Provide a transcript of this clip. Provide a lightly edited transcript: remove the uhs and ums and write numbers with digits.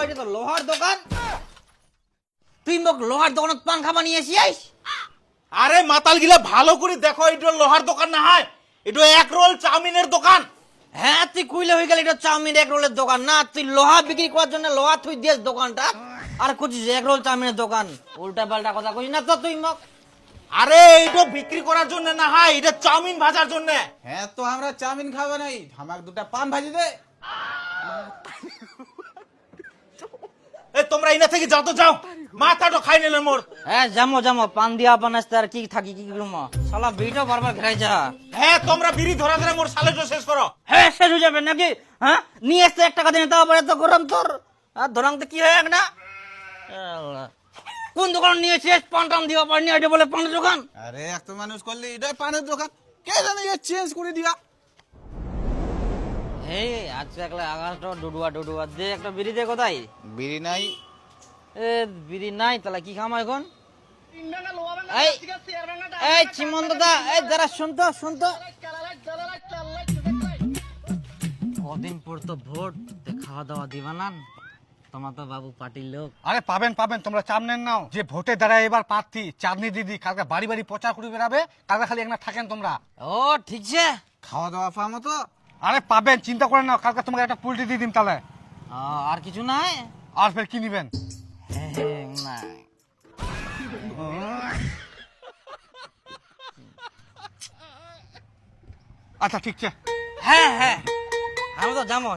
এটা তো লোহার দোকান। তুই মোক লোহার দোকানত পান খাবা নিয়ে আসিস? আরে মাতাল গিলা ভালো করে দেখো, এটা লোহার দোকান না হয়, এটা এক রোল চাউমিনের দোকান। হ্যাঁ তুই কইলে হয়ে গেল এটা চাউমিন এক রোলের দোকান না, তুই লোহা বিক্রি করার জন্য লোহা তুই দিস দোকানটা, আর কুচিস এক রোল চাউমিনের দোকান। উল্টা পাল্টা কথা কইস না তো তুই মোক। আরে এইটা বিক্রি করার জন্য না হয়, এটা চাউমিন ভাজার জন্য। হ্যাঁ তো আমরা চাউমিন খাবো নাই, আমাকে দুটা পান ভাজি দে। এ তোমরা ইনা থেকে যাও তো, যাও, মাথাটা খাই নিলেন মোর। হ্যাঁ জামো জামো, পান দিয়া বানাইতে আর কি থাকি কি করবো, শালা বিড়িটা বারবার ঘেরাই যা। হ্যাঁ তোমরা বিড়ি ধরা ধরে মোর সালেটা শেষ করো। হ্যাঁ শেষ হয়ে যাবে নাকি? হ্যাঁ নিয়ে আসতে 1 টাকা দিনে তাও আবার এত গরম তোর, আর ধরাং তো কি হয় না। কোন দোকান নিয়েছিস? পান টান দিবা পারনি, এটা বলে পানের দোকান। আরে এত মানুষ করলে এটা পানের দোকান, কে জানে চেঞ্জ করে দিয়া। এই আজকে একলা আকাশটা ডুডুয়া ডুডুয়া দে, একটা বিড়ি দে। কোথায় বিড়ি নাই? এ বিড়ি নাই, তাহলে কি খাম এখন? এই এই চিমন দাদা, এই যারা শুনতো শুনতো, কদিন পর তো ভোট, খাওয়া দাওয়া দিবা না? তোমার তো বাবু পার্টির লোক। আরে পাবেন পাবেন, তোমরা চাপ নেন নাও। যে ভোটে দাঁড়ায় এবার প্রার্থী চাঁদনি দিদি, কালকে বাড়ি বাড়ি প্রচার করে বেড়াবে, কালকে খালি একটা থাকেন তোমরা। ও ঠিক আছে। খাওয়া দাওয়া পাবো তো? আরে পাবেন, চিন্তা করেন না, কালকে তোমাকে একটা পুলটি দিয়ে দিন তাহলে। আর কিছু নাই? আর ফের কি নিবেন? নাই। আচ্ছা ঠিক আছে। হ্যাঁ হ্যাঁ, আমি তো যাবো।